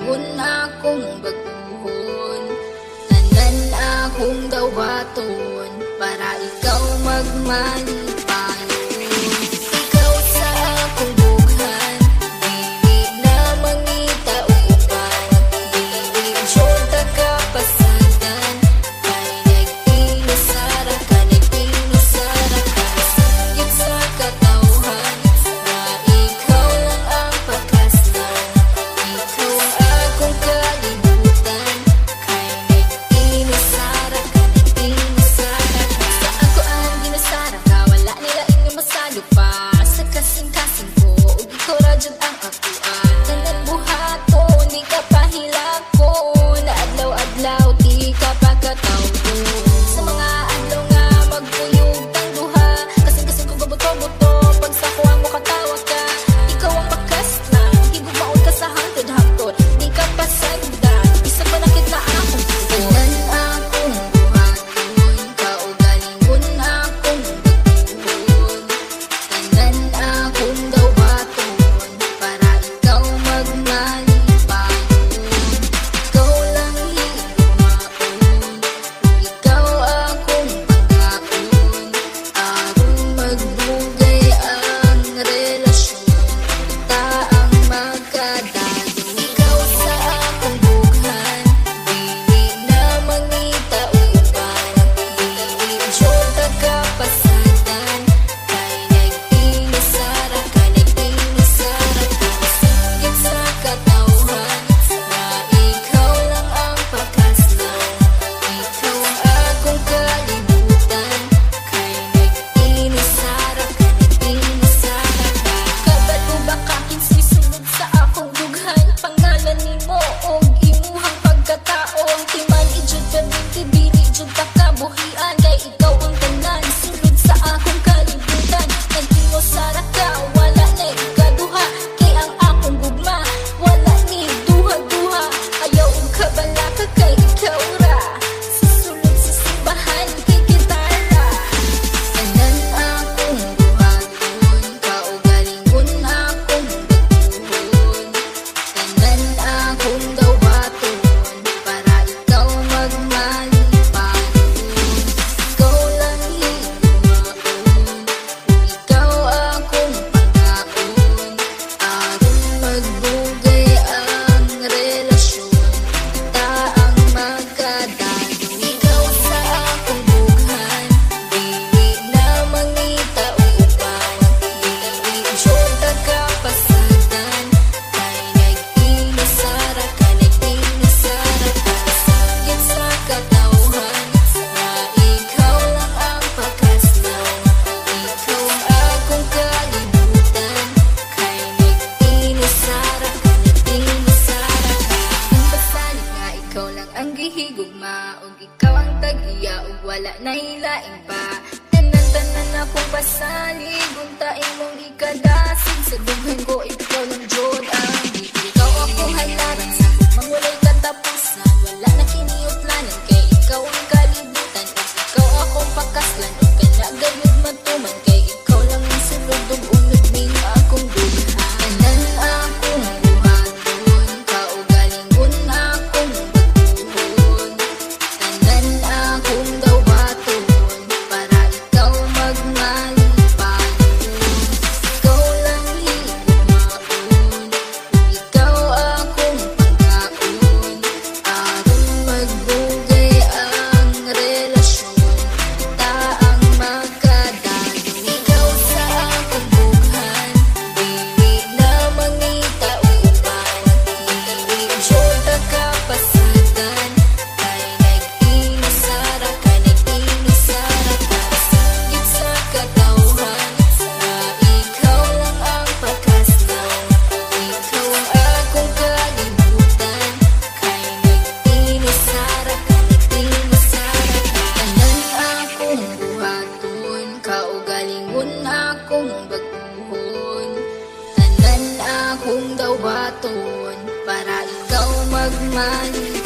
kagalingon akong baguhon. Tanan akong dawaton para ikaw magmalipayon. Ikaw sa akong bughan, dili na mangita uban. Dili junta ka pasagan, kay nag-inusara ka, nag-inusara ka. Sanggit sa katawhan, na ikaw lang ang pakaslan. Ikaw ang akong kalibutan, kay nag-inusara ka, nag-inusara ka. Sa ako ang ginusara ka, wala nila inyong masalo pa. Sa kasing-kasing ko, ug ikaw radyod ang akuan. Tanan buhaton, di ka pahilakon. Na adlaw-adlaw, di ka pagkatawgon. Sa mga adlaw nga magpuyog tang duha, kasing-kasing ko gabuto-buto, pag sa kuha mo katawa ka. Ikaw ang makaslan, higugmaon ka sa hangtod-hangtod, di ka pasagdan, isang panakit na akong tugon. Tanan akong buhaton, kaugalingon akong baguhon. Tanan akong dawaton, para ikaw magmalipayon. Ikaw lang higugmaon, ikaw akong pangkaon. Aron magbugay ang relasyon, ta ang magkadayon. Ikaw sa akong bughan, dili na mangita uban. Dili junta ka pasagan, kay nag-inusara ka, nag-inusara ka. Sanggit sa katawhan, na ikaw lang ang pakaslan. Ikaw ang akong kalibutan, kay nag-inusara ka, nag-inusara ka. Kabad mo ba kakinsisunod sa akong dughan? Pangalan nimo og imuhang pagkatao, ang timan ijud perminti, dili jud ta kabuhian. Kay ikaw ang tanan, sulod sa akong kalibutan. Nag-inusara ka, wala na ikaduha. Kay ang akong gugma, wala ni duha-duha. Ayaw og kabala ka, kay ikaw ra. Susulod sa simbahan, kay gitara. Tanan akong buhaton, kaugalingon akong baguhon. Tanan akong dawaton, para ikaw magmalipayon. Ikaw lang higugmaon, ikaw akong pangkaon. Aron magbugay ang relasyon, ta ang magkadayon. Ikaw sa akong bughan, dili na mangita uban. Dili junta ka pasagan, kay nag-inusara ka, nag-inusara ka. Sanggit sa katawhan, na ikaw lang ang pakaslan. Ikaw ang akong kalibutan, kay nag-inusara ka, nag-inusara ka. Ang pasalig nga ikaw lang ang gihigugma, ug ikaw ang tag-iya, ug wala na hilaing pa. Tanan-tanan akong pasalig, unta imong ikadasig. Sa dughan ko ikaw lang jud ang bibig. Ikaw akong halaran, sa mangulay katapusan, wala na kiniutlanan. Kay ikaw ang kalibutan, ug ikaw akong pakaslan. Ug kana gayud matuman, kay ikaw lang ang sulod ug unod ning akong dughan. Tanan akong buhaton, kaugalingon akong baguhon. Tanan akong dawaton, para ikaw magmalipayon. Ikaw lang higugmaon, ikaw akong pangkaon. Aron magbugay ang relasyon, ta ang magkadayon. Ikaw sa akong bughan, dili na mangita uban. Dili junta ka pasagan, kay nag-inusara ka, nag-inusara ka. Sanggit sa katawhan, na ikaw lang ang pakaslan. Ikaw ang akong kalibutan, kay nag-inusara ka, nag-inusara ka. Tanan akong buhaton, kaugalingon akong baguhon. Tanan akong dawaton, para ikaw magmalipayon.